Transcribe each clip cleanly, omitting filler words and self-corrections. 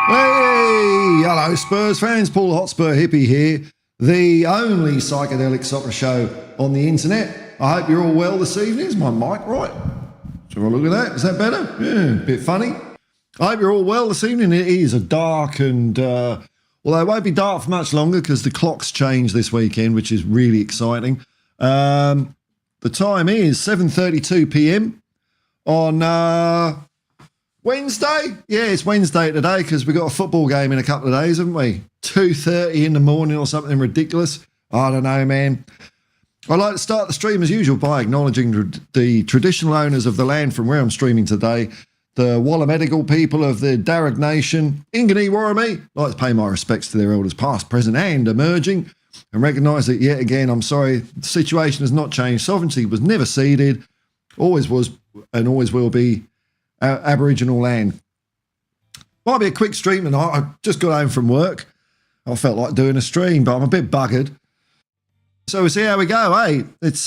Hey, hello Spurs fans, Paul Hotspur Hippie here, the only psychedelic soccer show on the internet. I hope you're all well this evening. Is my mic right? So look at that. Is that better? Yeah, a bit funny. I hope you're all well this evening. It is a dark and, although it won't be dark for much longer because the clocks change this weekend, which is really exciting. The time is 7:32 p.m. on Wednesday? Yeah, it's Wednesday today because we've got a football game in a couple of days, haven't we? 2:30 in the morning or something ridiculous. I don't know, man. I'd like to start the stream as usual by acknowledging the traditional owners of the land from where I'm streaming today, the Wallamedigal people of the Darug Nation, Ingani Warrami. I'd like to pay my respects to their elders past, present and emerging, and recognise that yet again, I'm sorry, the situation has not changed. Sovereignty was never ceded, always was and always will be Aboriginal land. Might be a quick stream tonight. I just got home from work. I felt like doing a stream, but I'm a bit buggered. So we'll see how we go, eh? Let's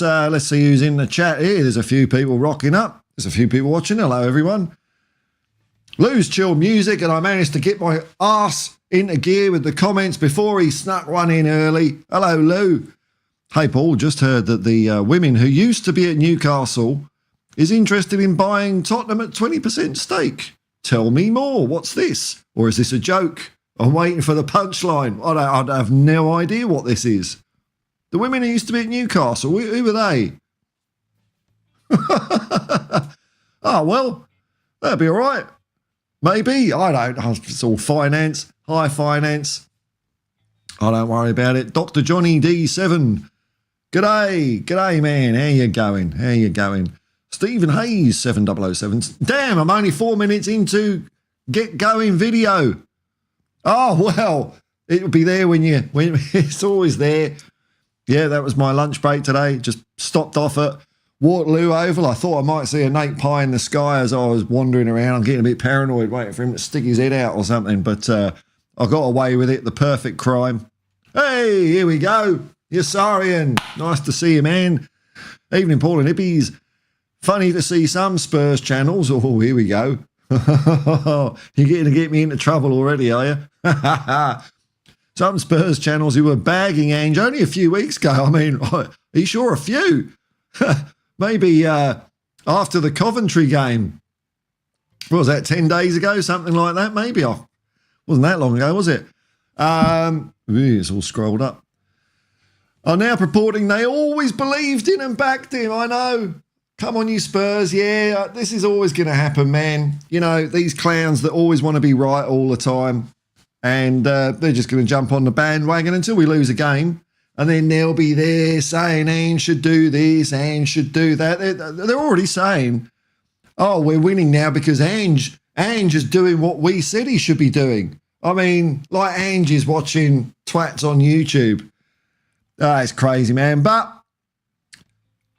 see who's in the chat here. There's a few people rocking up. There's a few people watching. Hello, everyone. Lou's chill music, and I managed to get my arse into gear with the comments before he snuck one in early. Hello, Lou. Hey, Paul, just heard that the women who used to be at Newcastle is interested in buying Tottenham at 20% stake. Tell me more. What's this? Or is this a joke? I'm waiting for the punchline. I have no idea what this is. The women who used to be at Newcastle, who were they? Oh, well, that'd be all right. Maybe. I don't. It's all finance, high finance. I don't worry about it. Dr. Johnny D7. G'day. G'day, man. How you going? How you going? Stephen Hayes, 7007. Damn, I'm only 4 minutes into get going video. Oh, well, it'll be there when it's always there. Yeah, that was my lunch break today. Just stopped off at Waterloo Oval. I thought I might see a Nate Pie in the sky as I was wandering around. I'm getting a bit paranoid waiting for him to stick his head out or something, but I got away with it. The perfect crime. Hey, here we go. Yassarian. Nice to see you, man. Evening, Paul and Hippies. Funny to see some Spurs channels. Oh, here we go. You're getting to get me into trouble already, are you? Some Spurs channels who were bagging Ange only a few weeks ago. I mean, are you sure a few? Maybe after the Coventry game. What was that, 10 days ago? Something like that, maybe. Wasn't that long ago, was it? It's all scrolled up. Are now purporting they always believed in and backed him. I know. Come on, you Spurs. Yeah, this is always going to happen, man. You know, these clowns that always want to be right all the time. And they're just going to jump on the bandwagon until we lose a game. And then they'll be there saying, Ange should do this, Ange should do that. They're already saying, oh, we're winning now because Ange is doing what we said he should be doing. I mean, like Ange is watching twats on YouTube. It's crazy, man. But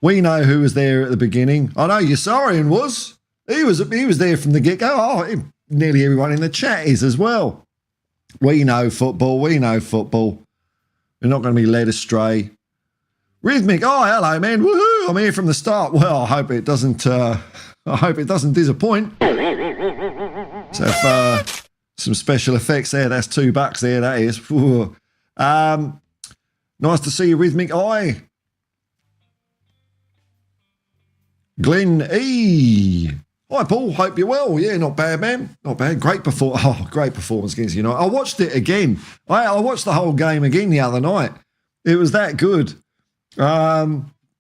we know who was there at the beginning. I know Yassarian was. He was there from the get-go. Oh, nearly everyone in the chat is as well. We know football. We know football. We're not going to be led astray. Rhythmic. Oh, hello, man. Woohoo! I'm here from the start. Well, I hope it doesn't. I hope it doesn't disappoint. So, some special effects there. That's $2 there. That is. Nice to see you, Rhythmic Eye. Glenn E. Hi, Paul. Hope you're well. Yeah, not bad, man. Not bad. Great performance against United. I watched it again. I watched the whole game again the other night. It was that good. Yeah,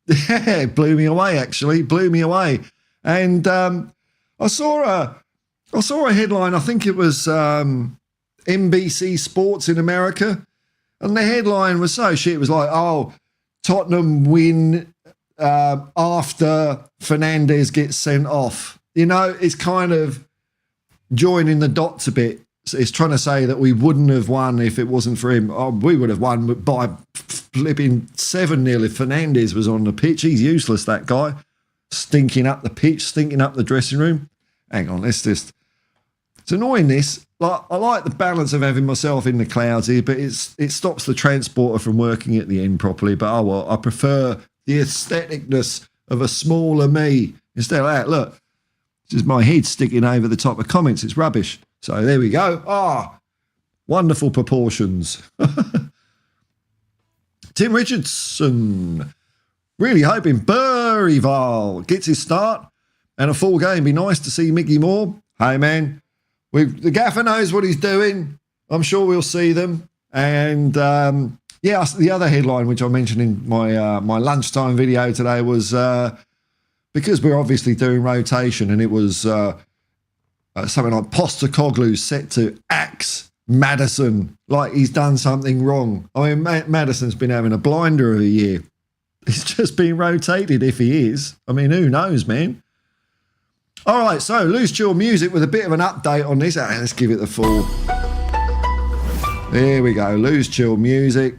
it blew me away, actually. Blew me away. And I saw a headline. I think it was NBC Sports in America. And the headline was so shit. It was like, oh, Tottenham win after Fernandes gets sent off. You know, it's kind of joining the dots a bit. It's trying to say that we wouldn't have won if it wasn't for him. Oh, we would have won by flipping 7-0 if Fernandes was on the pitch. He's useless, that guy. Stinking up the pitch, stinking up the dressing room. Hang on, it's annoying this. Like, I like the balance of having myself in the clouds here, but it stops the transporter from working at the end properly. But oh well, I prefer the aestheticness of a smaller me instead of that. Look, just my head sticking over the top of comments. It's rubbish. So there we go. Wonderful proportions. Tim Richardson. Really hoping Burryvale gets his start and a full game. Be nice to see Mickey Moore. Hey, man, the gaffer knows what he's doing. I'm sure we'll see them. And, the other headline, which I mentioned in my lunchtime video today, was because we're obviously doing rotation, and it was something like Postecoglou set to axe Madison like he's done something wrong. I mean, Madison's been having a blinder of a year. He's just being rotated if he is. I mean, who knows, man? All right, so Loose Chill Music with a bit of an update on this. Let's give it the full. There we go, Loose Chill Music.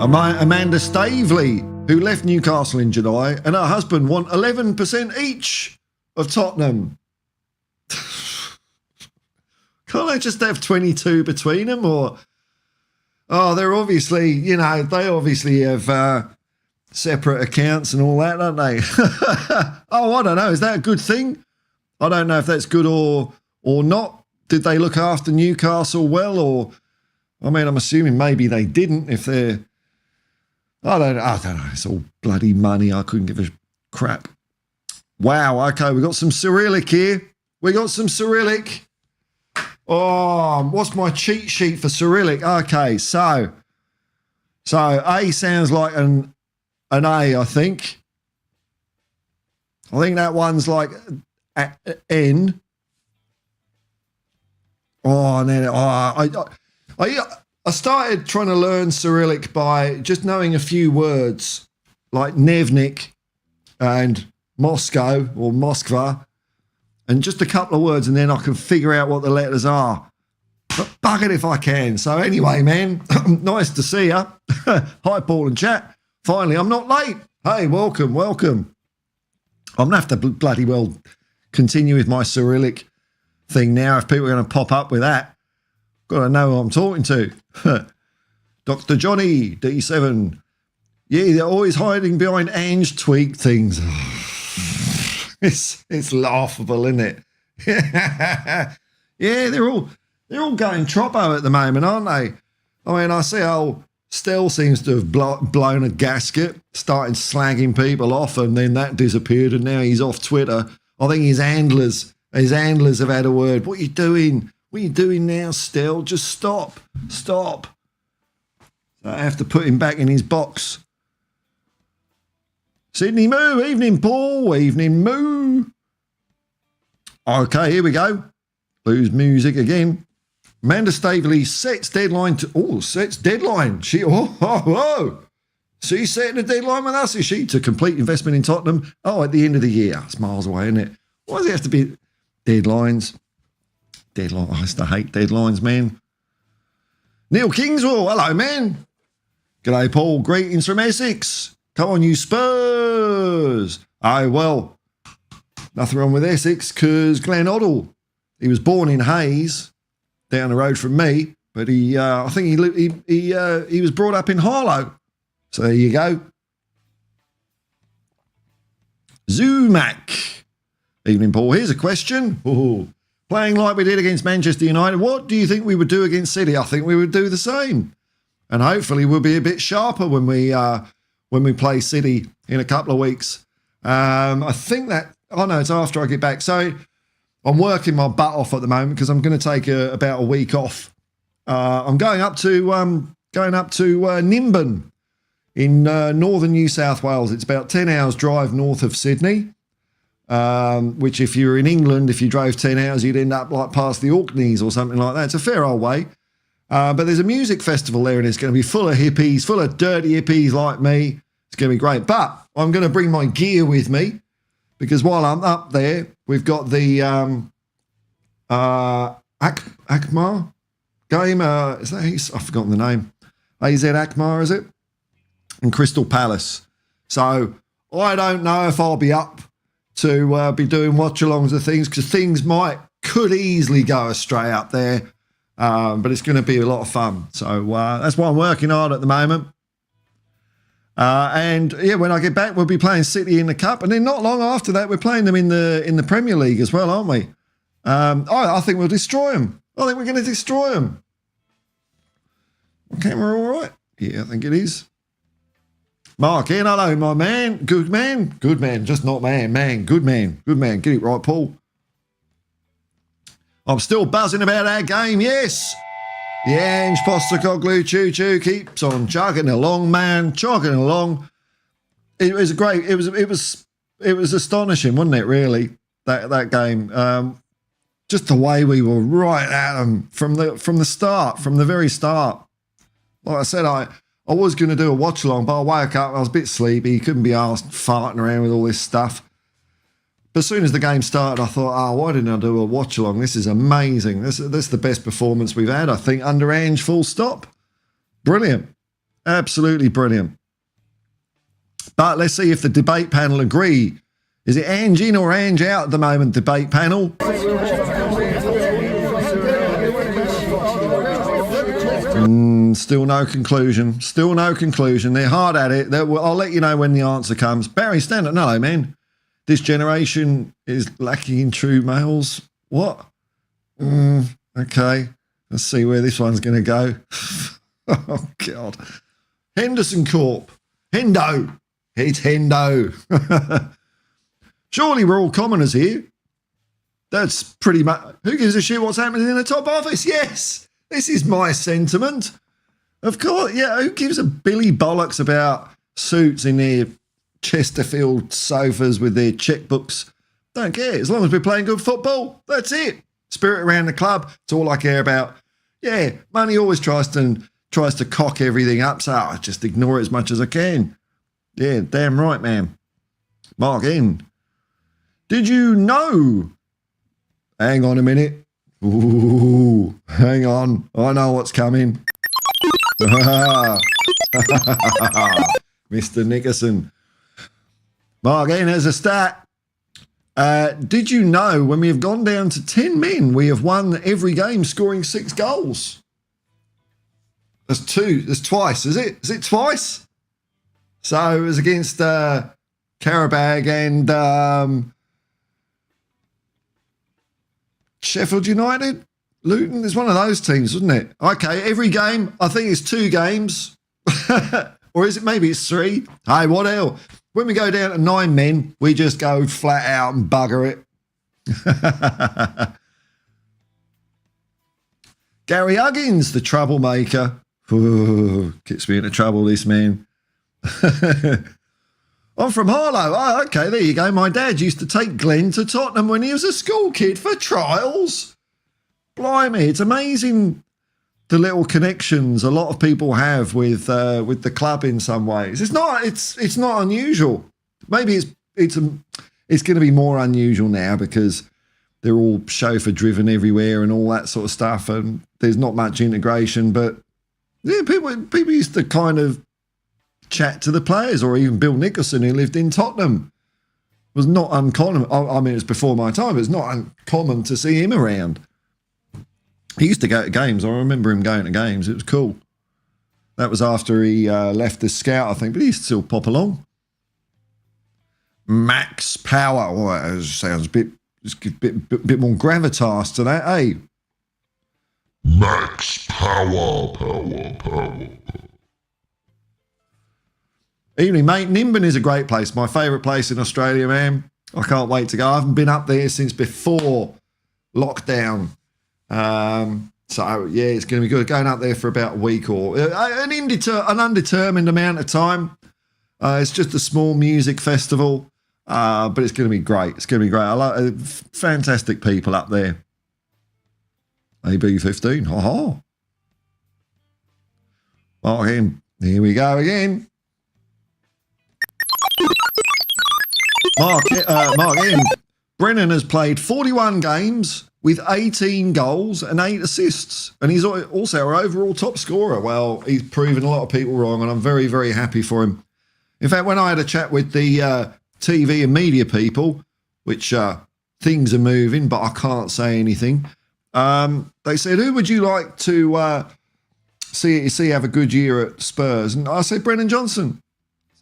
Amanda Staveley, who left Newcastle in July, and her husband want 11% each of Tottenham. Can't they just have 22 between them? Or, they're obviously, they obviously have separate accounts and all that, don't they? I don't know. Is that a good thing? I don't know if that's good or not. Did they look after Newcastle well? Or, I mean, I'm assuming maybe they didn't if they're, I don't know. It's all bloody money. I couldn't give a crap. Wow. Okay. We got some Cyrillic here. Oh, what's my cheat sheet for Cyrillic? Okay. So A sounds like an A, I think. I think that one's like N. Oh, and then I started trying to learn Cyrillic by just knowing a few words like Nevnik and Moscow or Moskva, and just a couple of words, and then I can figure out what the letters are. But bug it if I can. So anyway, man, nice to see you. Hi, Paul and chat. Finally, I'm not late. Hey, welcome. I'm going to have to bloody well continue with my Cyrillic thing now if people are going to pop up with that. Got to know who I'm talking to. Dr. Johnny, D7. Yeah, they're always hiding behind Ange tweak things. It's laughable, isn't it? Yeah, they're all going troppo at the moment, aren't they? I mean, I see old Stell seems to have blown a gasket, started slagging people off, and then that disappeared, and now he's off Twitter. I think his handlers have had a word. What are you doing? What are you doing now, Stell? Just stop. So I have to put him back in his box. Sydney Moo, evening Paul, evening Moo. Okay, here we go. Lose music again. Amanda Staveley sets deadline She's setting a deadline with us, is she? To complete investment in Tottenham. At the end of the year. It's miles away, isn't it? Why does it have to be deadlines? I used to hate deadlines, man. Neil Kingswell, hello, man. G'day, Paul. Greetings from Essex. Come on, you Spurs. Well, nothing wrong with Essex because Glenn Oddle, he was born in Hayes, down the road from me, but he was brought up in Harlow. So there you go. Zumac. Evening, Paul. Here's a question. Playing like we did against Manchester United, what do you think we would do against City? I think we would do the same. And hopefully we'll be a bit sharper when we play City in a couple of weeks. I think that, it's after I get back. So I'm working my butt off at the moment because I'm going to take about a week off. I'm going up to Nimbin in northern New South Wales. It's about 10 hours drive north of Sydney, which if you were in England, if you drove 10 hours, you'd end up like past the Orkneys or something like that. It's a fair old way. But there's a music festival there and it's going to be full of hippies, full of dirty hippies like me. It's going to be great. But I'm going to bring my gear with me because while I'm up there, we've got the Akmar game. I've forgotten the name. AZ Akmar, is it? And Crystal Palace. So I don't know if I'll be up to be doing watch-alongs of things because things could easily go astray up there. But it's going to be a lot of fun. So that's what I'm working on at the moment. And when I get back, we'll be playing City in the Cup. And then not long after that, we're playing them in the Premier League as well, aren't we? I think we'll destroy them. I think we're going to destroy them. Camera all right? Yeah, I think it is. Mark, hello, my man. Good man. Good man. Just not man. Man. Good man. Good man. Get it right, Paul. I'm still buzzing about our game. Yes. The Ange Postecoglou choo-choo keeps on chugging along, man. Chugging along. It was great. It was astonishing, wasn't it, really, that game? Just the way we were right at them from the start, from the very start. Like I said, I was going to do a watch along, but I woke up, I was a bit sleepy, couldn't be asked farting around with all this stuff. But as soon as the game started, I thought, why didn't I do a watch along? This is amazing. This is the best performance we've had, I think, under Ange, full stop. Brilliant. Absolutely brilliant. But let's see if the debate panel agree. Is it Ange in or Ange out at the moment, debate panel? Still no conclusion. Still no conclusion. They're hard at it. I'll let you know when the answer comes. Barry Standard, no, man. This generation is lacking in true males. What? Okay. Let's see where this one's going to go. Oh, God. Henderson Corp. Hendo. It's Hendo. Surely we're all commoners here. That's pretty much... Who gives a shit what's happening in the top office? Yes. This is my sentiment. Of course, yeah, who gives a billy bollocks about suits in their Chesterfield sofas with their checkbooks? Don't care. As long as we're playing good football, that's it. Spirit around the club, it's all I care about. Yeah, money always tries to cock everything up, so I just ignore it as much as I can. Yeah, damn right, man. Mark in. Did you know? Hang on a minute. Ooh, hang on. I know what's coming. Mr. Nickerson. Mark in as a stat. Did you know when we have gone down to 10 men, we have won every game scoring 6 goals? That's twice, is it? Is it twice? So it was against Karabag and Sheffield United, Luton. It's one of those teams, wasn't it? Okay, every game, I think it's 2 games. Or is it maybe it's 3? Hey, what else? When we go down to 9 men, we just go flat out and bugger it. Gary Huggins, the troublemaker. Ooh, gets me into trouble, this man. I'm from Harlow. Oh, okay, there you go. My dad used to take Glenn to Tottenham when he was a school kid for trials. Blimey, it's amazing the little connections a lot of people have with the club in some ways. It's not unusual. Maybe it's going to be more unusual now because they're all chauffeur driven everywhere and all that sort of stuff, and there's not much integration. But yeah, people used to kind of chat to the players, or even Bill Nicholson, who lived in Tottenham, was not uncommon. I mean, it's before my time, but it's not uncommon to see him around. He used to go to games. I remember him going to games. It was cool. That was after he left as scout, I think, but he used to still pop along. Max Power. Oh, that sounds a bit more gravitas to that, eh? Max Power. Evening, mate. Nimbin is a great place. My favourite place in Australia, man. I can't wait to go. I haven't been up there since before lockdown. So, yeah, it's going to be good. Going up there for about a week or an undetermined amount of time. It's just a small music festival, but it's going to be great. It's going to be great. I like fantastic people up there. AB15. Ha-ha. Oh, here we go again. Mark M. Brennan has played 41 games with 18 goals and 8 assists. And he's also our overall top scorer. Well, he's proven a lot of people wrong, and I'm very, very happy for him. In fact, when I had a chat with the TV and media people, which things are moving, but I can't say anything, they said, who would you like to see have a good year at Spurs? And I said, Brennan Johnson,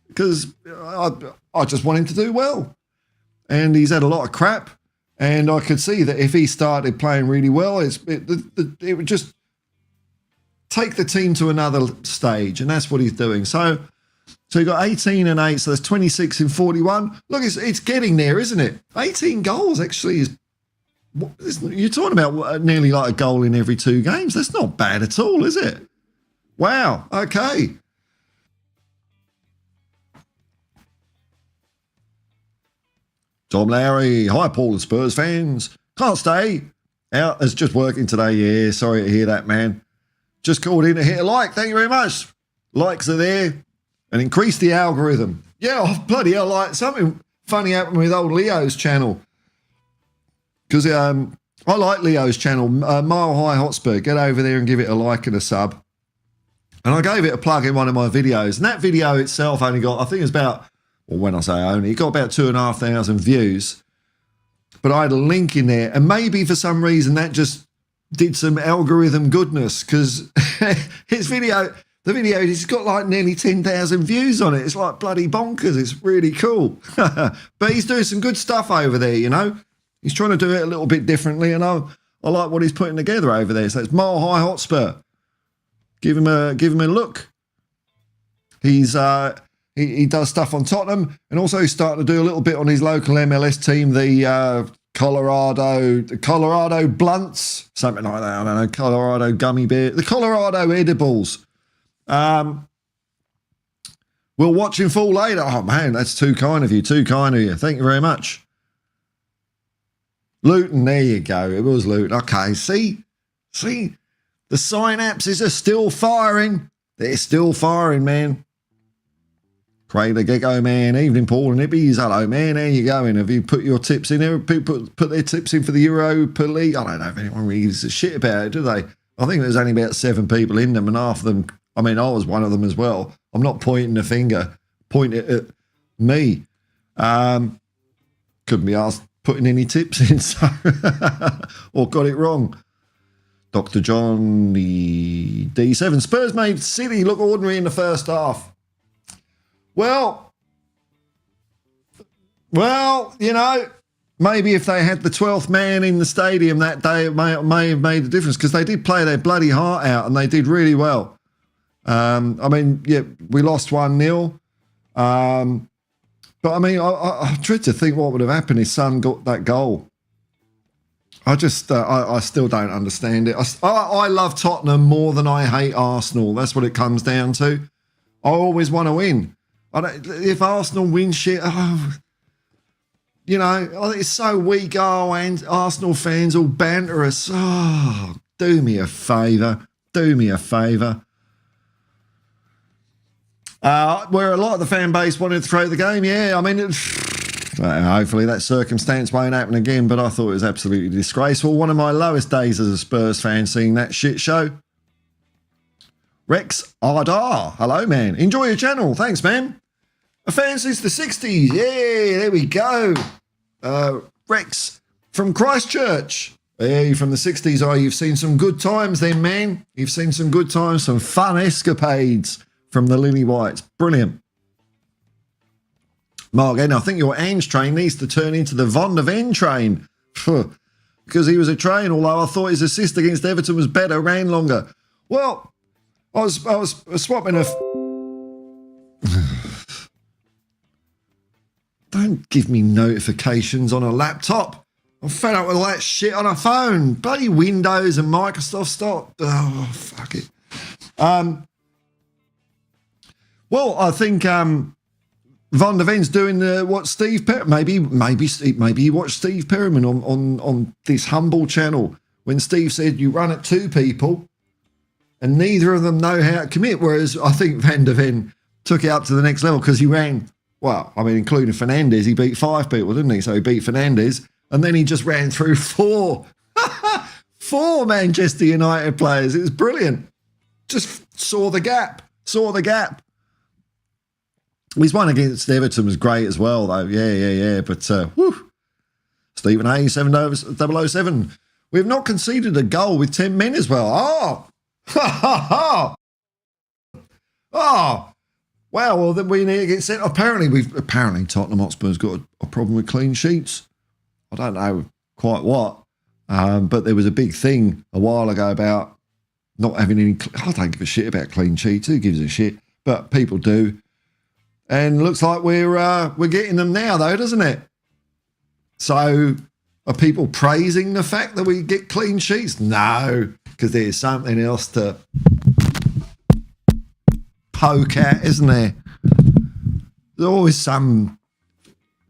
because I just want him to do well. And he's had a lot of crap. And I could see that if he started playing really well, it would just take the team to another stage, and that's what he's doing. So you got 18 and 8, so that's 26 in 41. Look, it's getting there, isn't it? 18 goals actually is. You're talking about nearly like a goal in every 2 games. That's not bad at all, is it? Wow. Okay. Tom Lowry. Hi, Paul and Spurs fans. Can't stay out. It's just working today. Yeah, sorry to hear that, man. Just called in to hit a like. Thank you very much. Likes are there. And increase the algorithm. Yeah, oh, bloody hell, like something funny happened with old Leo's channel. Because I like Leo's channel, Mile High Hotspur. Get over there and give it a like and a sub. And I gave it a plug in one of my videos. And that video itself only got, I think it was about, well, when I say only, it got about 2,500 views. But I had a link in there. And maybe for some reason that just did some algorithm goodness. Because his video, the video, he's got like nearly 10,000 views on it. It's like bloody bonkers. It's really cool. But he's doing some good stuff over there, you know. He's trying to do it a little bit differently, and I like what he's putting together over there. So it's Mile High Hotspur. Give him a look. He's he does stuff on Tottenham, and also he's starting to do a little bit on his local MLS team, the Colorado Blunts, something like that. I don't know, Colorado Gummy Bear, the Colorado Edibles. We'll watch in full later. Oh man, that's too kind of you. Too kind of you. Thank you very much. Luton, there you go. It was Luton. Okay, see, the synapses are still firing. They're still firing, man. Craig the Gecko, man. Evening, Paul and Hippies. Hello, man. How you going? Have you put your tips in there? People put their tips in for the Europa League? I don't know if anyone really gives a shit about it, do they? I think there's only about 7 people in them, and half of them, I mean, I was one of them as well. I'm not pointing the finger. Point it at me. Couldn't be asked putting any tips in, so or got it wrong. Dr. John, the D7. Spurs made City look ordinary in the first half. Well, you know, maybe if they had the 12th man in the stadium that day, it may have made a difference, because they did play their bloody heart out and they did really well. I mean, yeah, we lost 1-0. But I mean, I dread to think what would have happened if Son got that goal. I just, I still don't understand it. I love Tottenham more than I hate Arsenal. That's what it comes down to. I always want to win. If Arsenal win shit, you know, it's so weak. Oh, and Arsenal fans all banter us. Oh, do me a favour. Do me a favour. Where a lot of the fan base wanted to throw the game, yeah. I mean, hopefully that circumstance won't happen again, but I thought it was absolutely disgraceful. One of my lowest days as a Spurs fan seeing that shit show. Rex Ardar, hello, man. Enjoy your channel. Thanks, man. A fan since the 60s. Yeah, there we go. Rex from Christchurch. Hey, from the 60s. Oh, you've seen some good times then, man. You've seen some good times, some fun escapades from the Lily Whites. Brilliant. Mark, and I think your Ange train needs to turn into the Von der Ven train. Because he was a train, although I thought his assist against Everton was better, ran longer. Well, I was swapping a... Don't give me notifications on a laptop. I'm fed up with all that shit on a phone. Bloody Windows and Microsoft, stop. Oh, fuck it. Well, I think Von der Ven's doing what Steve maybe he watched Steve Perriman on this humble channel when Steve said you run at 2 people and neither of them know how to commit. Whereas I think Van der Ven took it up to the next level because he ran, well, I mean, including Fernandes, he beat 5 people, didn't he? So he beat Fernandes and then he just ran through 4 Manchester United players. It was brilliant. Just saw the gap. His one against Everton was great as well, though. Yeah. But, whew. Stephen A, 7007. We have not conceded a goal with 10 men as well. Oh! Oh! Wow, well, then we need to get sent. Apparently Tottenham Hotspur's got a problem with clean sheets. I don't know. quite what. But there was a big thing a while ago about not having any. I don't give a shit about clean sheets. Who gives a shit? But people do, and looks like we're getting them now, though, doesn't it? So are people praising the fact that we get clean sheets? No, because there's something else to poke at, isn't there? There's always some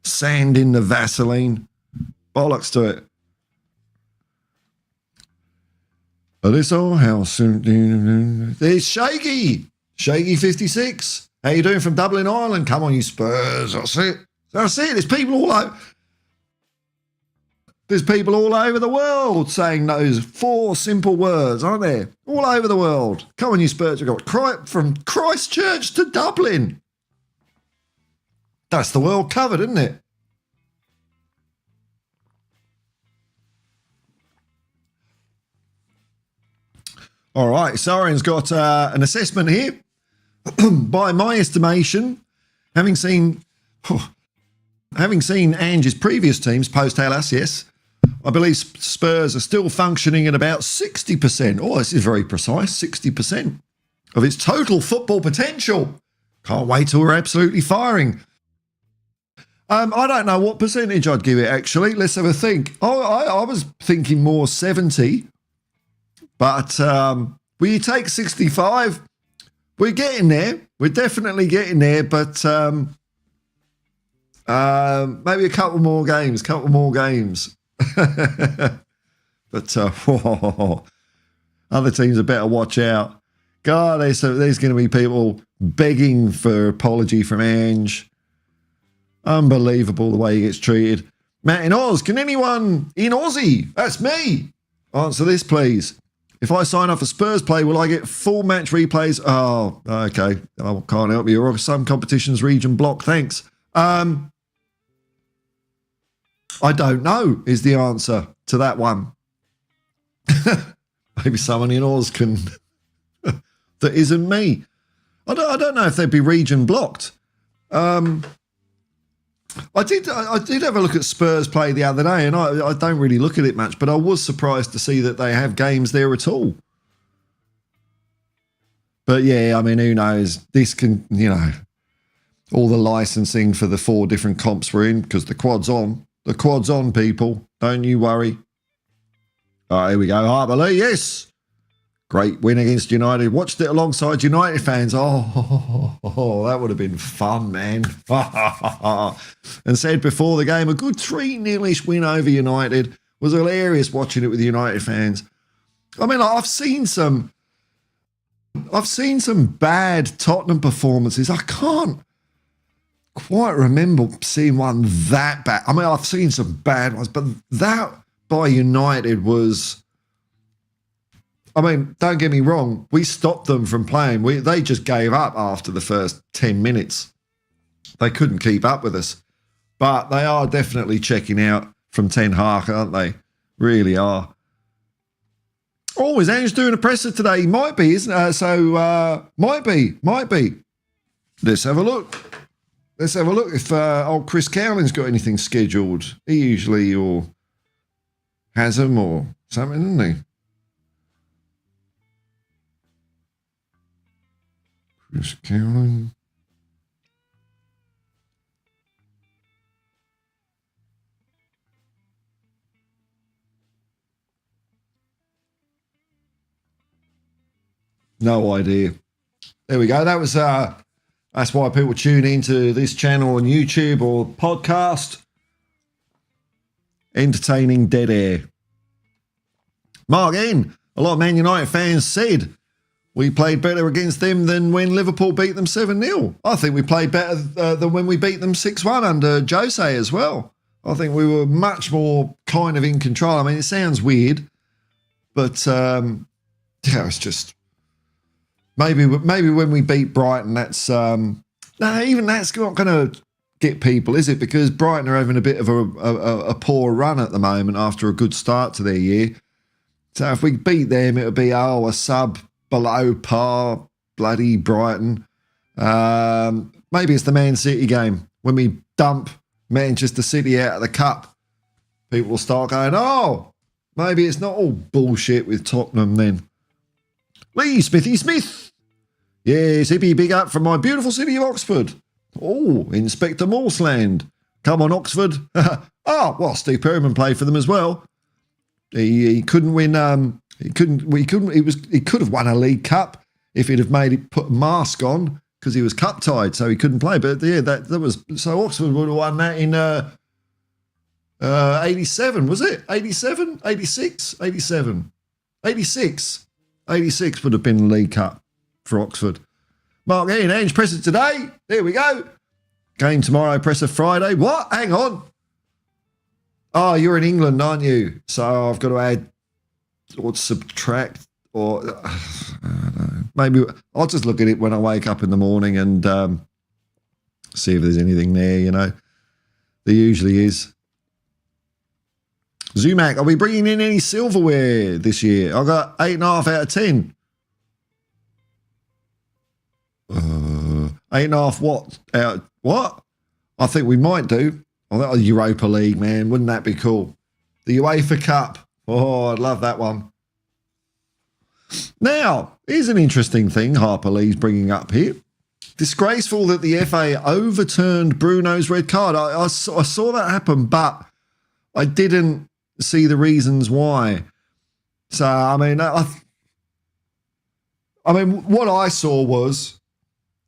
sand in the Vaseline. Bollocks to it. But this old house. There's Shaky 56. How you doing from Dublin, Ireland? Come on, you Spurs. That's it. There's people all over. There's people all over the world saying those 4 simple words, aren't there? All over the world. Come on, you Spurs. We've got from Christchurch to Dublin. That's the world covered, isn't it? All right, Soren's got an assessment here. By my estimation, having seen Ange's previous teams post Hellas, yes, I believe Spurs are still functioning at about 60%. Oh, this is very precise, 60% of its total football potential. Can't wait till we're absolutely firing. I don't know what percentage I'd give it, actually. Let's have a think. I was thinking more 70, but will you take 65? We're getting there. We're definitely getting there, but maybe a couple more games. But other teams had better watch out. God, there's going to be people begging for apology from Ange. Unbelievable the way he gets treated. Matt in Oz, can anyone in Aussie, that's me, answer this, please? If I sign up for Spurs play, will I get full match replays? Oh, okay. I can't help you. Some competitions region block, thanks. I don't know is the answer to that one. Maybe someone in Oz can that isn't me. I don't know if they'd be region blocked. I did have a look at Spurs play the other day, and I don't really look at it much, but I was surprised to see that they have games there at all. But yeah, I mean, who knows? This can, all the licensing for the 4 different comps we're in, because the quad's on. The quad's on, people. Don't you worry. All right, here we go. Harperley, yes. Great win against United. Watched it alongside United fans. Oh, that would have been fun, man. And said before the game, a good 3-0-ish win over United. Was hilarious watching it with United fans. I mean, I've seen some bad Tottenham performances. I can't quite remember seeing one that bad. I mean, I've seen some bad ones, but that by United was... I mean, don't get me wrong, we stopped them from playing. They just gave up after the first 10 minutes. They couldn't keep up with us. But they are definitely checking out from Ten Hag, aren't they? Really are. Oh, is Ange doing a presser today? He might be, isn't it? Might be. Let's have a look. If old Chris Cowling's got anything scheduled. He usually or has them or something, isn't he? Chris Cowling. No idea. There we go. That was that's why people tune into this channel on YouTube or podcast. Entertaining dead air. Mark N. A lot of Man United fans said we played better against them than when Liverpool beat them 7-0. I think we played better than when we beat them 6-1 under Jose as well. I think we were much more kind of in control. I mean, it sounds weird, but it's just maybe when we beat Brighton, that's even that's not going to get people, is it? Because Brighton are having a bit of a poor run at the moment after a good start to their year. So if we beat them, it'll be a sub below par, bloody Brighton. Maybe it's the Man City game when we dump Manchester City out of the cup people will start going, oh, maybe it's not all bullshit with Tottenham then. Lee Smithy Smith. Yes, hippie, big up from my beautiful city of Oxford. Oh, Inspector Morseland. Come on, Oxford. Well, Steve Perryman played for them as well. He couldn't win. He could have won a League Cup if he'd have put a mask on because he was cup tied, so he couldn't play. But yeah, that was so Oxford would have won that in 87, was it? 87, 86, 87, 86, 86 would have been the League Cup for Oxford. Mark Ian, Ange Presser today. There we go. Game tomorrow, Presser Friday. What? Hang on. Oh, you're in England, aren't you? So I've got to add or subtract or I don't know. Maybe I'll just look at it when I wake up in the morning and see if there's anything there, you know. There usually is. Zumac, are we bringing in any silverware this year? I got 8.5 out of 10. 8.5 what? What? I think we might do. Oh, that was Europa League, man. Wouldn't that be cool? The UEFA Cup. Oh, I'd love that one. Now, here's an interesting thing Harper Lee's bringing up here. Disgraceful that the FA overturned Bruno's red card. I saw that happen, but I didn't see the reasons why. So, I mean, what I saw was,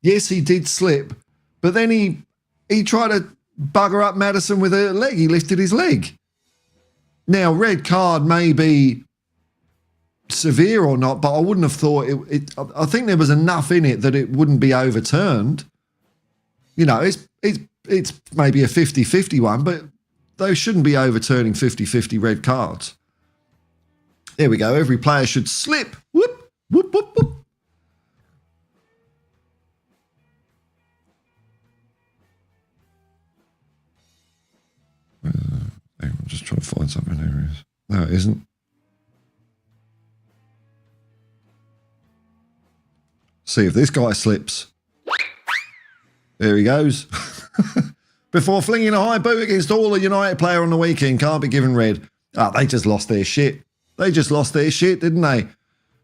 yes, he did slip, but then he tried to bugger up Maddison with a leg. He lifted his leg. Now, red card may be severe or not, but I wouldn't have thought it. I think there was enough in it that it wouldn't be overturned. You know, it's maybe a 50-50 one, but they shouldn't be overturning 50-50 red cards. There we go. Every player should slip. Whoop, whoop, whoop, whoop. I'm just trying to find something. There it is. No, it isn't. See if this guy slips. There he goes. Before flinging a high boot against all the United player on the weekend, can't be given red. They just lost their shit. They just lost their shit, didn't they?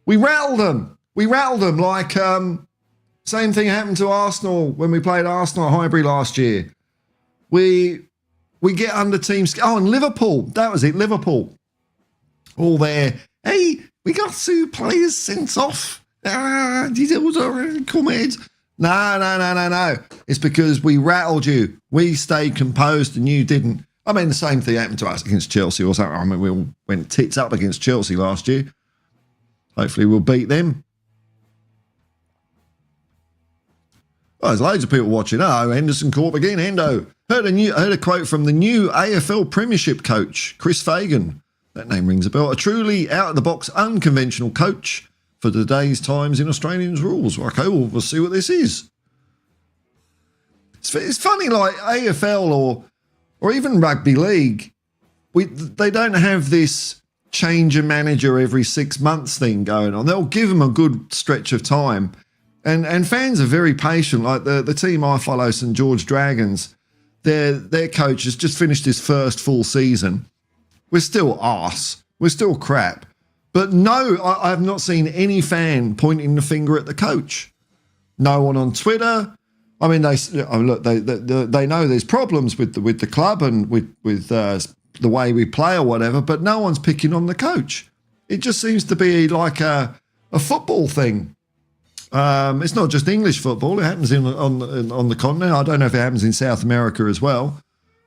We rattled them. We rattled them like same thing happened to Arsenal when we played Arsenal at Highbury last year. We get under teams. Oh, and Liverpool. That was it, Liverpool. All there. Hey, we got 2 players sent off. No. It's because we rattled you. We stayed composed and you didn't. I mean, the same thing happened to us against Chelsea or something. I mean, we all went tits up against Chelsea last year. Hopefully we'll beat them. Well, there's loads of people watching. Oh, Henderson Corp again, Hendo. Heard a quote from the new AFL Premiership coach, Chris Fagan. That name rings a bell. A truly out-of-the-box, unconventional coach for today's times in Australian rules. Okay, well, we'll see what this is. It's funny, like AFL or even rugby league, they don't have this change a manager every 6 months thing going on. They'll give them a good stretch of time. And fans are very patient. Like the team I follow, St George Dragons, their coach has just finished his first full season. We're still arse. We're still crap. But no, I have not seen any fan pointing the finger at the coach. No one on Twitter. I mean, they know there's problems with the club and with the way we play or whatever, but no one's picking on the coach. It just seems to be like a football thing. It's not just English football. It happens on the continent. I don't know if it happens in South America as well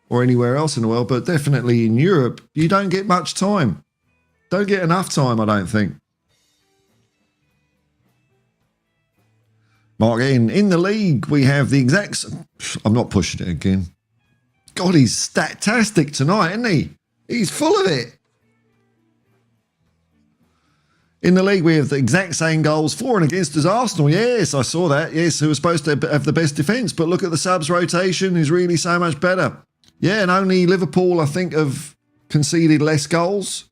or anywhere else in the world, but definitely in Europe, you don't get much time. Don't get enough time, I don't think. Mark in the league, we have the exact... I'm not pushing it again. God, he's statastic tonight, isn't he? He's full of it. In the league, we have the exact same goals for and against as Arsenal. Yes, I saw that. Yes, who was supposed to have the best defence, but look at the subs rotation is really so much better. Yeah, and only Liverpool, I think, have conceded less goals.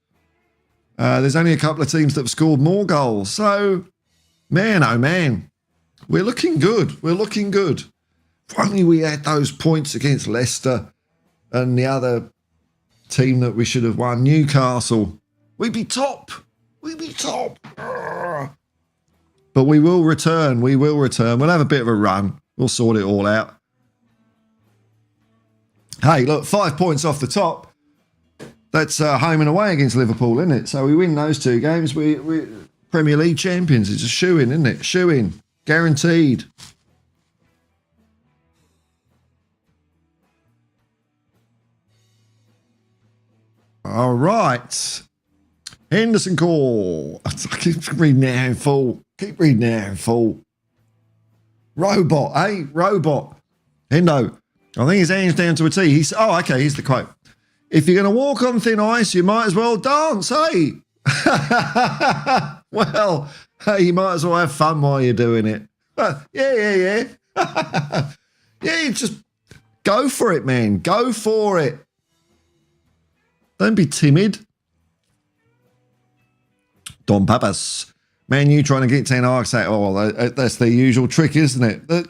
There's only a couple of teams that have scored more goals. So, man, oh man, we're looking good. We're looking good. If only we had those points against Leicester and the other Team that we should have won. Newcastle. We'd be top. We'd be top. But we will return. We will return. We'll have a bit of a run. We'll sort it all out. Hey, look, 5 points off the top. That's home and away against Liverpool, isn't it? So we win those 2 games. We're Premier League champions. It's a shoe-in, isn't it? Shoe-in. Guaranteed. All right. Henderson call. I keep reading it out in full. Keep reading it out in full. Robot, eh? Robot. Hendo. I think his hand's down to a T. Oh, okay, here's the quote. If you're going to walk on thin ice, you might as well dance, eh? Well, hey, you might as well have fun while you're doing it. Yeah. Yeah, just go for it, man. Go for it. Don't be timid. Don Papas. Man, you trying to get Ten Hag say, oh, that's their usual trick, isn't it?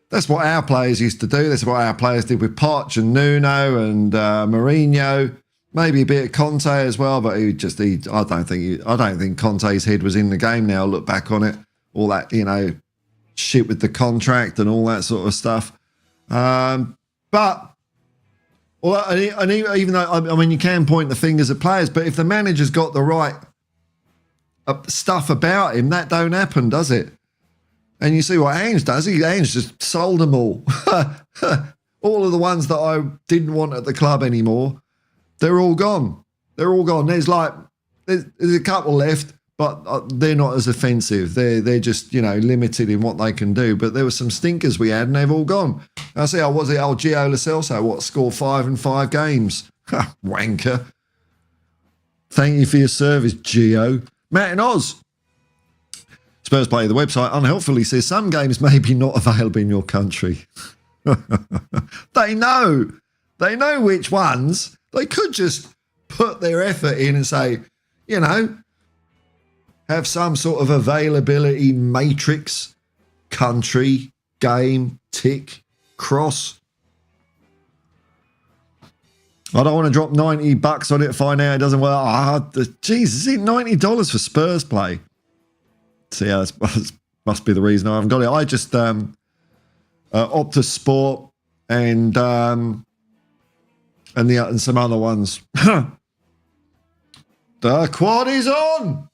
That's what our players used to do. That's what our players did with Poch and Nuno and Mourinho. Maybe a bit of Conte as well, but I don't think Conte's head was in the game now. Look back on it, all that shit with the contract and all that sort of stuff. But even though I mean you can point the fingers at players, but if the manager's got the right stuff about him, that don't happen, does it? And you see what Ange does. Ange just sold them all. All of the ones that I didn't want at the club anymore, they're all gone. They're all gone. There's a couple left, but they're not as offensive. They're just, limited in what they can do. But there were some stinkers we had, and they've all gone. I see, was it Gio Lo Celso? Scored 5 in 5 games? Wanker. Thank you for your service, Gio. Matt and Oz. Spurs Play, the website, unhelpfully says some games may be not available in your country. They know which ones. They could just put their effort in and say, have some sort of availability matrix, country, game, tick, cross. I don't want to drop $90 on it to find out it doesn't work. Jesus, is it $90 for Spurs Play? See, that must be the reason I haven't got it. I just Optus Sport and some other ones. The quad is on.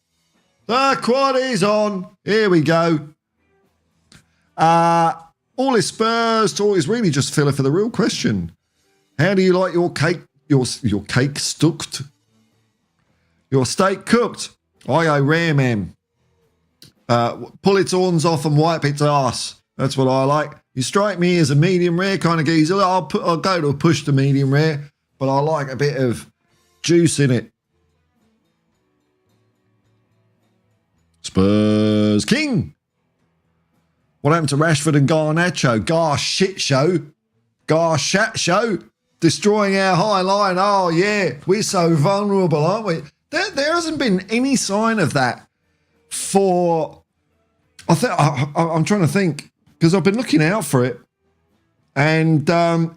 The quad is on. Here we go. All this Spurs talk is really just filler for the real question. How do you like your cake? Your cake stucked? Your steak cooked? I go rare, man. Pull its horns off and wipe its ass. That's what I like. You strike me as a medium rare kind of geezer. I'll go to a push to medium rare, but I like a bit of juice in it. Spurs King. What happened to Rashford and Garnacho? Gar shit show. Gar shat show. Destroying our high line. Oh, yeah. We're so vulnerable, aren't we? There hasn't been any sign of that for... I'm trying to think, because I've been looking out for it, and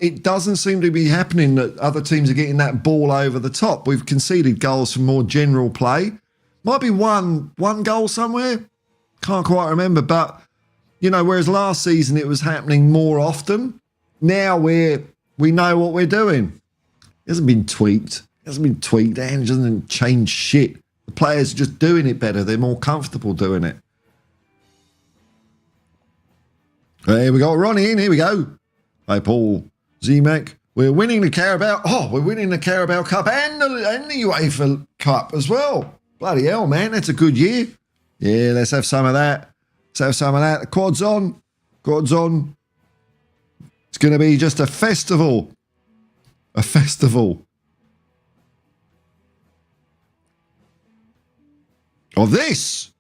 it doesn't seem to be happening that other teams are getting that ball over the top. We've conceded goals from more general play. Might be one goal somewhere. Can't quite remember, but, whereas last season it was happening more often, now we know what we're doing. It hasn't been tweaked. Ange doesn't change shit. The players are just doing it better. They're more comfortable doing it. Here we go, Ronnie in. Here we go. Hey, Paul Z-Mac. We're winning the Carabao. Oh, we're winning the Carabao Cup and the UEFA Cup as well. Bloody hell, man. That's a good year. Yeah, let's have some of that. The quad's on. It's going to be just a festival. A festival of this.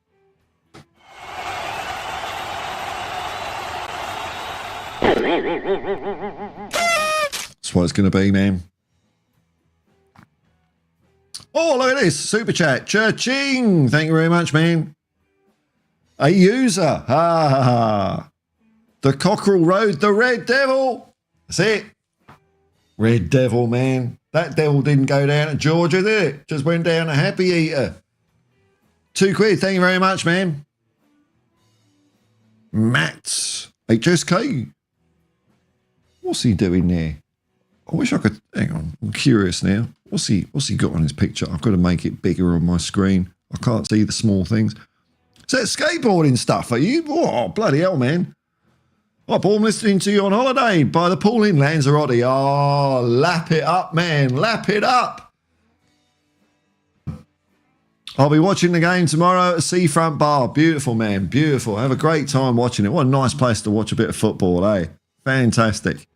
That's what it's going to be, man. Oh, look at this. Super chat. Churching. Thank you very much, man. A user. The Cockerel Road, the Red Devil. That's it. Red Devil, man. That devil didn't go down to Georgia, did it? Just went down to Happy Eater. £2. Thank you very much, man. Matt HSK. What's he doing there? I wish I could. Hang on. I'm curious now. What's he got on his picture? I've got to make it bigger on my screen. I can't see the small things. Is that skateboarding stuff? Are you? Oh, bloody hell, man. Oh, Paul, I'm listening to you on holiday by the pool in Lanzarote. Oh, lap it up, man. Lap it up. I'll be watching the game tomorrow at Seafront Bar. Beautiful, man. Beautiful. Have a great time watching it. What a nice place to watch a bit of football, eh? Fantastic.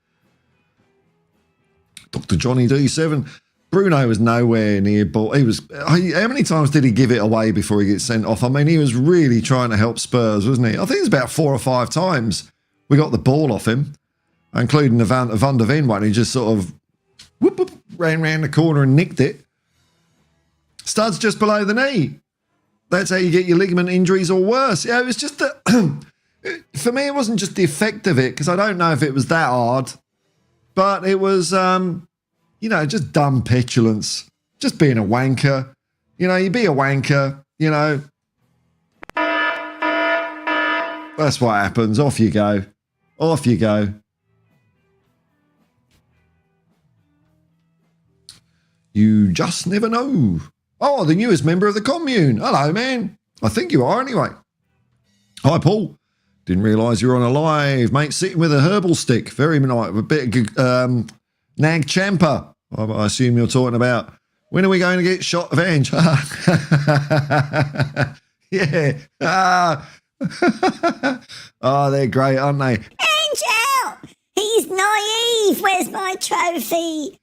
Dr. Johnny D7. Bruno was nowhere near ball. How many times did he give it away before he gets sent off? I mean, he was really trying to help Spurs, wasn't he? I think it was about 4 or 5 times we got the ball off him, including the Van der Ven one. He just sort of ran round the corner and nicked it. Studs just below the knee. That's how you get your ligament injuries or worse. Yeah, it was just that. For me, it wasn't just the effect of it, because I don't know if it was that hard, but it was, just dumb petulance, just being a wanker. You be a wanker, That's what happens. Off you go. Off you go. You just never know. Oh, the newest member of the commune. Hello, man. I think you are anyway. Hi, Paul. Didn't realise you were on a live, mate. Sitting with a herbal stick. Very nice. A bit of Nag Champa. I assume you're talking about. When are we going to get shot of Ange? Yeah. Oh, they're great, aren't they? Ange out! He's naive. Where's my trophy?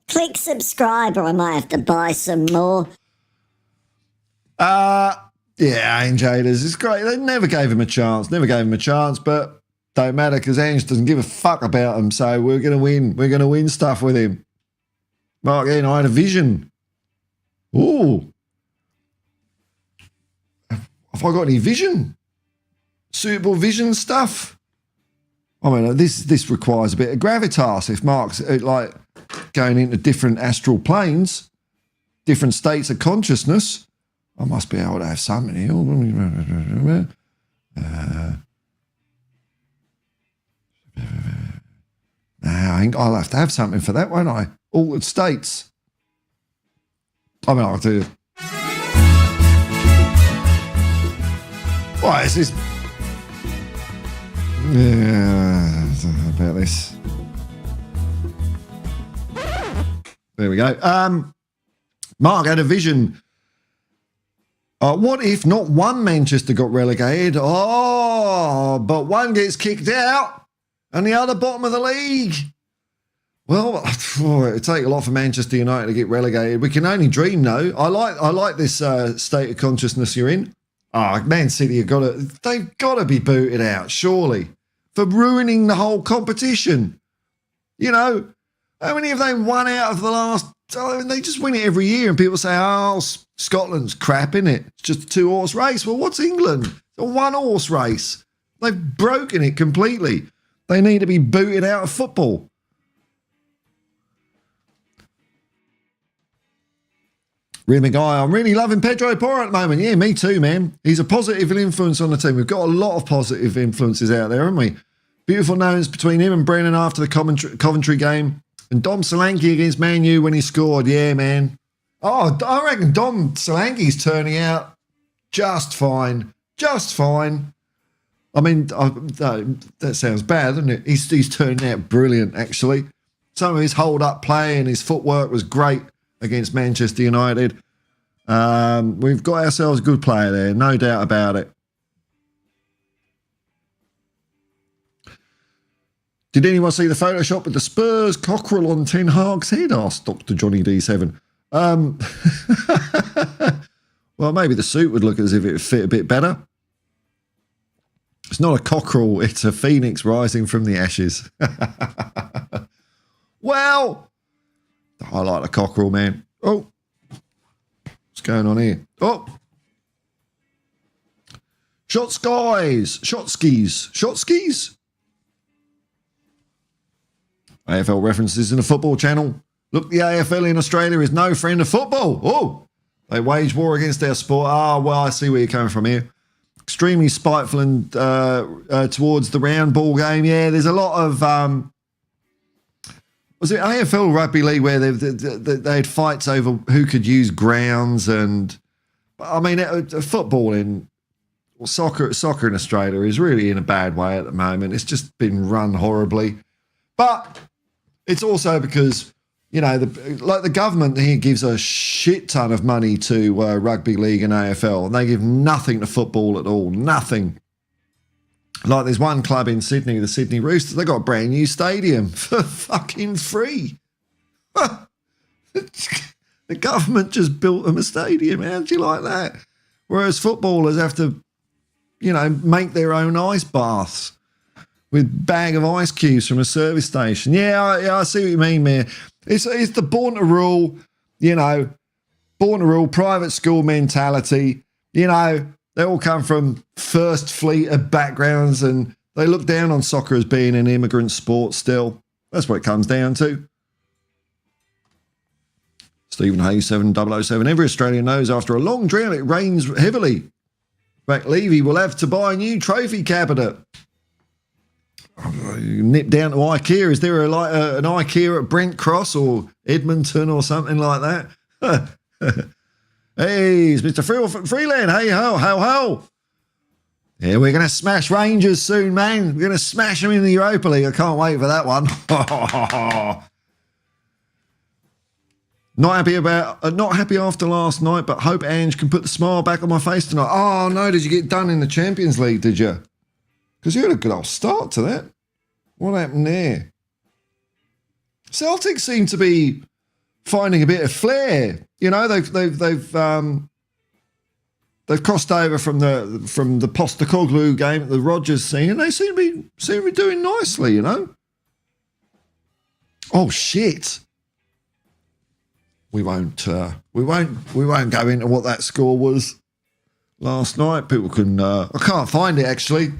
Click subscribe or I might have to buy some more. Yeah, Ange haters. It's great. They never gave him a chance. But don't matter because Ange doesn't give a fuck about him. So we're going to win. We're going to win stuff with him. Mark, again, I had a vision. Ooh. Have I got any vision? Suitable vision stuff? I mean, this requires a bit of gravitas. If Mark's like going into different astral planes, different states of consciousness, I must be able to have something here. I'll have to have something for that, won't I? Altered states. I mean, I'll do. What is this? Yeah, about this. There we go. Mark had a vision. What if not one Manchester got relegated? Oh, but one gets kicked out and the other bottom of the league. Well, it'd take a lot for Manchester United to get relegated. We can only dream, though. I like this state of consciousness you're in. Man City they've got to be booted out, surely, for ruining the whole competition. How many have they won out of the last? They just win it every year, and people say, Scotland's crap, innit? It's just a 2-horse race. Well, what's England? It's a 1-horse race. They've broken it completely. They need to be booted out of football. Really, guy, I'm really loving Pedro Porro at the moment. Yeah, me too, man. He's a positive influence on the team. We've got a lot of positive influences out there, haven't we? Beautiful notes between him and Brennan after the Coventry game. And Dom Solanke against Man U when he scored. Yeah, man. Oh, I reckon Dom Solanke's turning out just fine. Just fine. I mean, that sounds bad, doesn't it? He's turning out brilliant, actually. Some of his hold-up play and his footwork was great against Manchester United. We've got ourselves a good player there, no doubt about it. Did anyone see the Photoshop with the Spurs cockerel on Ten Hag's head? Asked Dr. Johnny D7. Well, maybe the suit would look as if it would fit a bit better. It's not a cockerel, it's a phoenix rising from the ashes. Well, I like the cockerel, man. Oh, what's going on here? Oh, shot skis. AFL references in the Football Channel. Look, the AFL in Australia is no friend of football. Oh, they wage war against our sport. Ah, well, I see where you're coming from here. Extremely spiteful and towards the round ball game. Yeah, there's a lot of... was it AFL Rugby League where they had fights over who could use grounds and... I mean, football in... Well, soccer in Australia is really in a bad way at the moment. It's just been run horribly. But it's also because, you know, the government here gives a shit ton of money to rugby league and AFL, and they give nothing to football at all, nothing. Like there's one club in Sydney, the Sydney Roosters, they got a brand new stadium for fucking free. The government just built them a stadium. How do you like that? Whereas footballers have to, you know, make their own ice baths with bag of ice cubes from a service station. Yeah, I see what you mean, man. It's the born to rule, you know, private school mentality. You know, they all come from first fleet of backgrounds and they look down on soccer as being an immigrant sport still. That's what it comes down to. Stephen Hayes, 7007. Every Australian knows after a long drought it rains heavily. Back Levy will have to buy a new trophy cabinet. Nip down to IKEA. Is there an IKEA at Brent Cross or Edmonton or something like that? Hey, it's Mr. Freeland. Hey, ho. Yeah, we're going to smash Rangers soon, man. We're going to smash them in the Europa League. I can't wait for that one. Not happy after last night, but hope Ange can put the smile back on my face tonight. Oh, no, did you get done in the Champions League, did you? Because you had a good old start to that. What happened there? Celtic seem to be finding a bit of flair. You know, they've crossed over from the Postecoglou game at the Rogers scene, and they seem to be doing nicely. You know. Oh shit. We won't go into what that score was last night. People can... I can't find it, actually.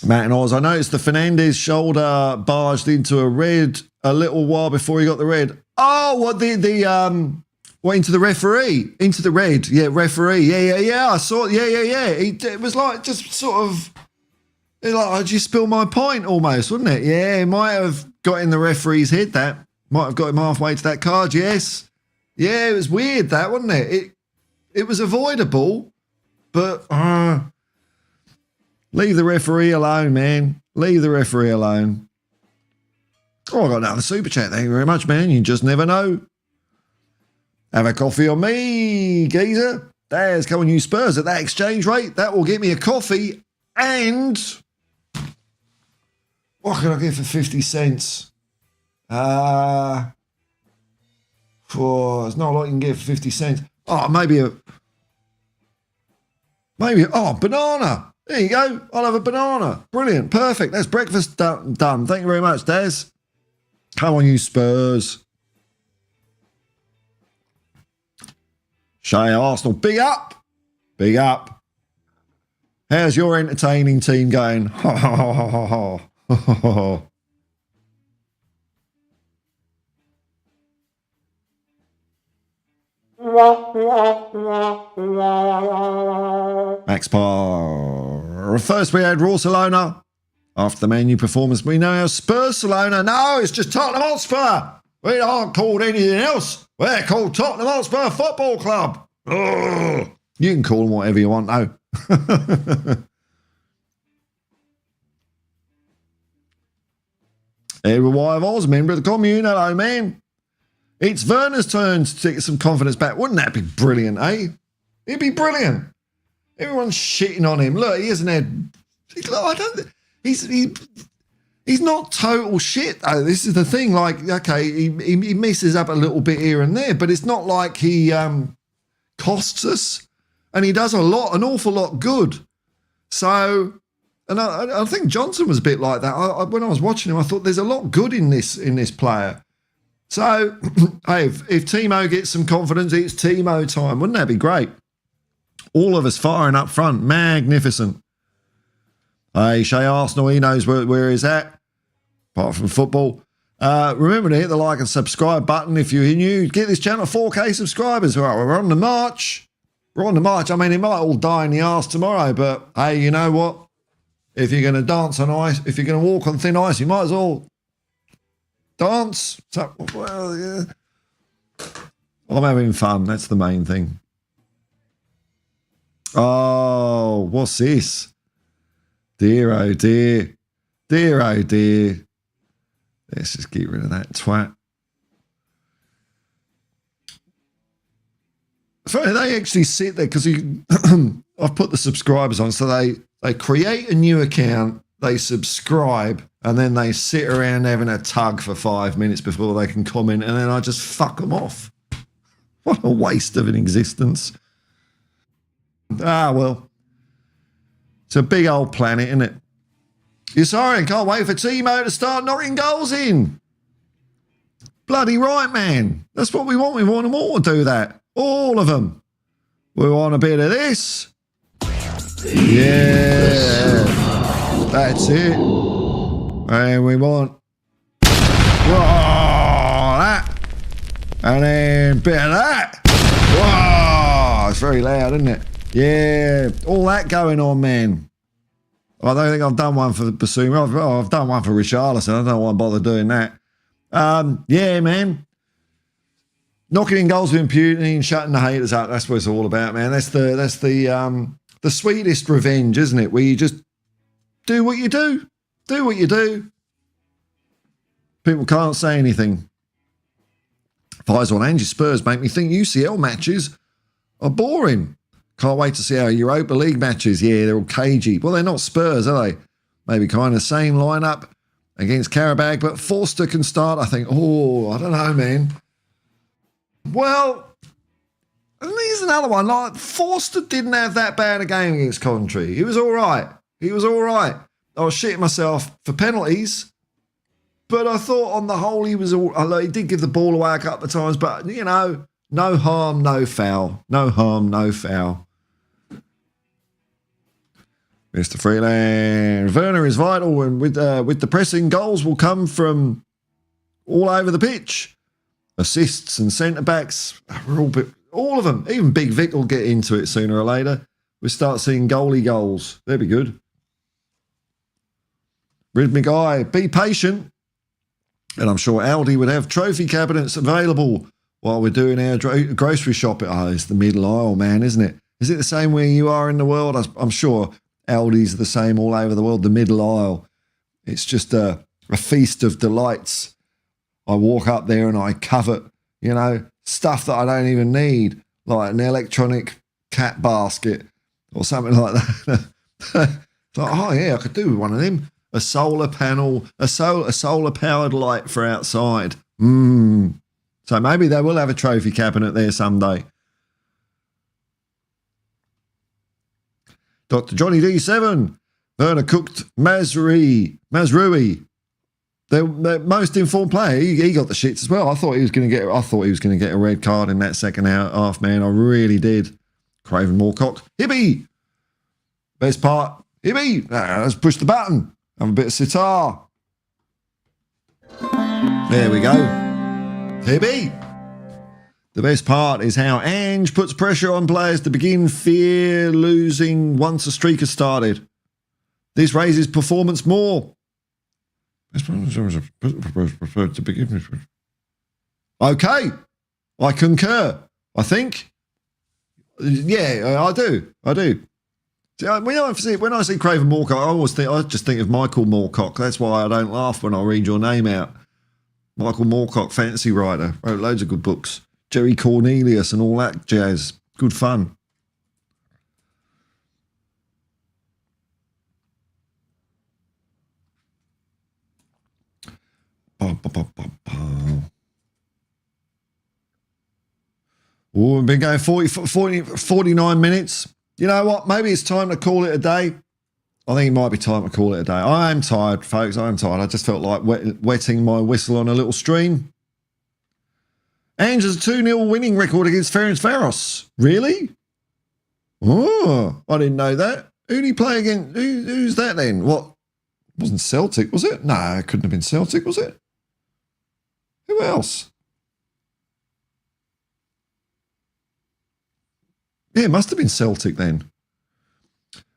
Matt and Oz, I noticed the Fernandez shoulder barged into a red a little while before he got the red. Oh, what into the referee? Into the red. Yeah, referee. Yeah. I saw it. Yeah. It was like just sort of... Like, I just spilled my pint almost, wouldn't it? Yeah, it might have got in the referee's head, that. Might have got him halfway to that card, yes. Yeah, it was weird, that, wasn't it? It was avoidable, but leave the referee alone, man. Leave the referee alone. Oh, I got another super chat. Thank you very much, man. You just never know. Have a coffee on me, geezer. Daz, come on, you Spurs at that exchange rate. That will get me a coffee and... What can I get for 50 cents? It's not a lot you can get for 50 cents. Oh, maybe banana. There you go. I'll have a banana. Brilliant. Perfect. That's breakfast done. Thank you very much, Daz. Come on, you Spurs. Shay Arsenal. Big up. Big up. How's your entertaining team going? Ha ha ha ha ha. Max Parr. First we had Raw Salona. After the Man U performance, we now have Spurs Salona. No, it's just Tottenham Hotspur. We aren't called anything else. We're called Tottenham Hotspur Football Club. Ugh. You can call them whatever you want, though. Edward Y of Oz, member of the commune. Hello, man. It's Werner's turn to get some confidence back. Wouldn't that be brilliant, eh? It'd be brilliant. Everyone's shitting on him. Look, he hasn't had... He's not total shit, though. This is the thing. Like, okay, he messes up a little bit here and there, but it's not like he costs us. And he does an awful lot good. So... And I think Johnson was a bit like that. When I was watching him, I thought there's a lot good in this player. So, hey, if Timo gets some confidence, it's Timo time. Wouldn't that be great? All of us firing up front. Magnificent. Hey, Shay Arsenal, he knows where he's at, apart from football. Remember to hit the like and subscribe button if you're new. Get this channel 4K subscribers. All right, we're on the march. We're on the march. I mean, it might all die in the arse tomorrow, but hey, you know what? If you're going to dance on ice, if you're going to walk on thin ice, you might as well dance. So, well, yeah. I'm having fun. That's the main thing. Oh, what's this? Dear, oh dear. Dear, oh dear. Let's just get rid of that twat. So they actually sit there because I've put the subscribers on, so they create a new account, they subscribe, and then they sit around having a tug for 5 minutes before they can comment, and then I just fuck them off. What a waste of an existence. Ah, well. It's a big old planet, isn't it? You're sorry, can't wait for Timo to start knocking goals in. Bloody right, man. That's what we want. We want them all to do that. All of them. We want a bit of this. Yeah. That's it. And we want that. And then a bit of that. Whoa. It's very loud, isn't it? Yeah. All that going on, man. I don't think I've done one for Basuma. I've done one for Richarlison. I don't want to bother doing that. Yeah, man. Knocking in goals with impunity and shutting the haters up. That's what it's all about, man. That's the sweetest revenge, isn't it? Where you just do what you do. Do what you do. People can't say anything. Faisal and Ange Spurs make me think UCL matches are boring. Can't wait to see how Europa League matches. Yeah, they're all cagey. Well, they're not Spurs, are they? Maybe kind of same lineup against Karabag, but Forster can start. I think, I don't know, man. Well, here's another one. Like, Forster didn't have that bad a game against Coventry. He was all right. I was shitting myself for penalties, but I thought on the whole he was all. He did give the ball away a couple of times, but you know, no harm, no foul. No harm, no foul. Mr. Freeland. Werner is vital, and with the pressing, goals will come from all over the pitch. Assists and centre-backs, all of them. Even Big Vic will get into it sooner or later. We'll start seeing goalie goals. They'll be good. Rhythmic Eye, be patient. And I'm sure Aldi would have trophy cabinets available while we're doing our grocery shop. It's the middle aisle, man, isn't it? Is it the same where you are in the world? I'm sure Aldi's the same all over the world, the middle aisle. It's just a feast of delights. I walk up there and I covet, stuff that I don't even need, like an electronic cat basket or something like that. It's like, oh yeah, I could do with one of them. A solar panel, a solar powered light for outside. So maybe they will have a trophy cabinet there someday. Dr. Johnny D7, Werner cooked Mazrui. The most informed player. He got the shits as well. I thought he was going to get a red card in that second half, man. I really did. Craven Moorcock. Hippie. Best part. Hippie. Let's push the button. Have a bit of sitar. There we go. Hippie. The best part is how Ange puts pressure on players to begin fear losing once a streak has started. This raises performance more. Okay, I concur. I think, yeah, I do. See, when I see Craven Moorcock, I just think of Michael Moorcock. That's why I don't laugh when I read your name out. Michael Moorcock, fantasy writer, wrote loads of good books. Jerry Cornelius and all that jazz. Good fun. Oh, we've been going 49 minutes. You know what? Maybe it's time to call it a day. I think it might be time to call it a day. I am tired, folks. I am tired. I just felt like wetting my whistle on a little stream. Ange has a 2-0 winning record against Ferencvaros. Really? Oh, I didn't know that. Who did he play against? Who's that then? What? It wasn't Celtic, was it? No, it couldn't have been Celtic, was it? Who else? Yeah, it must have been Celtic then.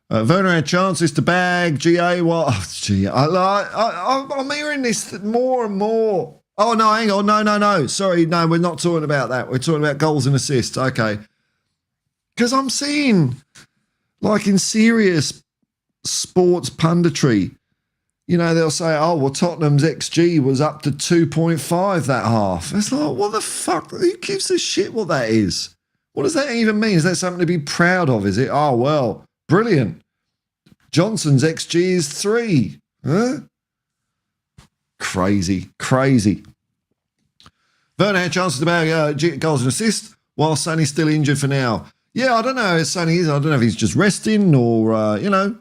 Werner had chances to bag. GA, what? Oh, GA. I'm hearing this more and more. Oh, no, hang on. No. Sorry, no, we're not talking about that. We're talking about goals and assists. Okay. Because I'm seeing, like in serious sports punditry, you know, they'll say, oh, well, Tottenham's XG was up to 2.5 that half. It's like, what the fuck? Who gives a shit what that is? What does that even mean? Is that something to be proud of? Is it? Oh, well, brilliant. Johnson's XG is 3. Huh? Crazy. Werner had chances to bag goals and assists while Sonny's still injured for now. Yeah, I don't know if Sonny is. I don't know if he's just resting or, you know.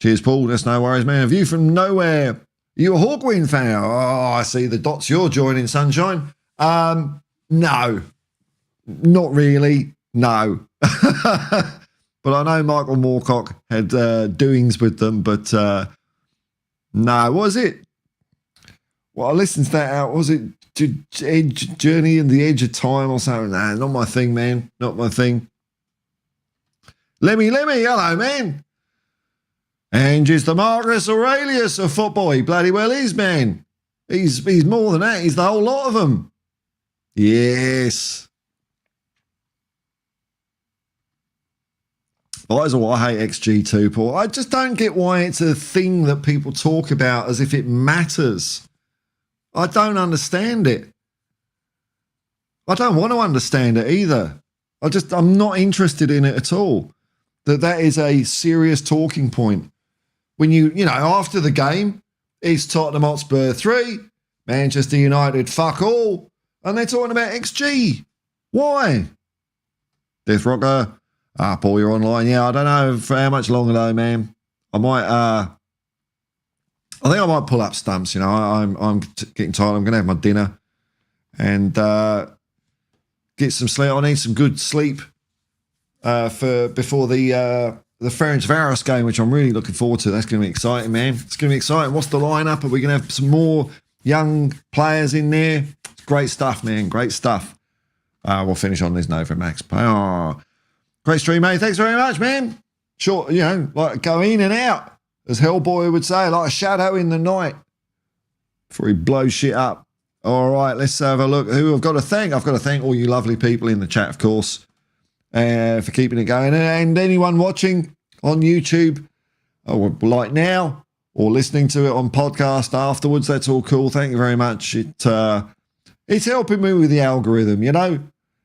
Cheers, Paul. That's no worries, man. A view from nowhere. Are you a Hawkwind fan? Oh, I see the dots you're joining, Sunshine. No. Not really. No. But I know Michael Moorcock had doings with them, but no. What was it? Well, I listened to that out. Was it Journey and the Edge of Time or something? Nah, not my thing, man. Not my thing. Lemmy, hello, man. Ange is the Marcus Aurelius of football. He bloody well is, man. He's more than that. He's the whole lot of them. Yes. That's all. I hate XG too, Paul. I just don't get why it's a thing that people talk about as if it matters. I don't understand it. I don't want to understand it either. I'm not interested in it at all. That is a serious talking point. When you know, after the game, it's Tottenham Hotspur 3, Manchester United fuck all, and they're talking about XG. Why? Death Rocker, Paul, you're online. Yeah, I don't know for how much longer though, man. I think I might pull up stumps. You know, I'm getting tired. I'm going to have my dinner and get some sleep. I need some good sleep before the Ferencvaros game, which I'm really looking forward to. That's going to be exciting, man. It's going to be exciting. What's the lineup? Are we going to have some more young players in there? It's great stuff, man. Great stuff. We'll finish on this note from Max. Oh, great stream, mate. Thanks very much, man. Sure, you know, like go in and out, as Hellboy would say, like a shadow in the night before he blows shit up. All right, let's have a look. Who I've got to thank? I've got to thank all you lovely people in the chat, of course, for keeping it going. And anyone watching on YouTube, like now, or listening to it on podcast afterwards, that's all cool. Thank you very much. It's helping me with the algorithm, you know.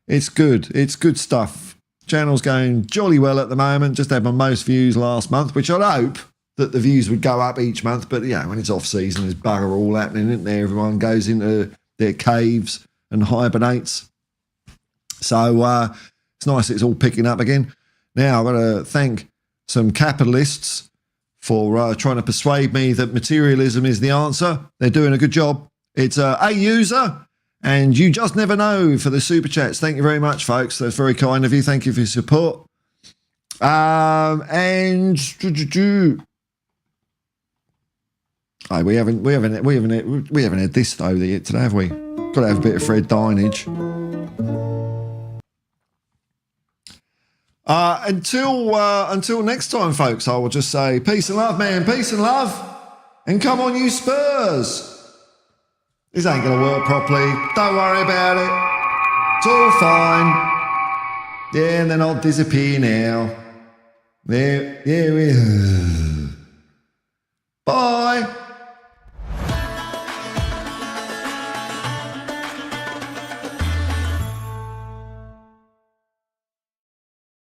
It's good. It's good stuff. Channel's going jolly well at the moment. Just had my most views last month, which I'd hope that the views would go up each month. But, yeah, when it's off-season, there's bugger all happening, isn't there? Everyone goes into their caves and hibernates. So it's nice it's all picking up again. Now, I've got to thank some capitalists for trying to persuade me that materialism is the answer. They're doing a good job. It's a user, and you just never know for the super chats. Thank you very much, folks. That's very kind of you. Thank you for your support. And we haven't had this though yet today, have we? Got to have a bit of Fred Dinage. Until next time, folks, I will just say peace and love, man. Peace and love. And come on, you Spurs. This ain't going to work properly. Don't worry about it. It's all fine. Yeah, and then I'll disappear now. There we Bye.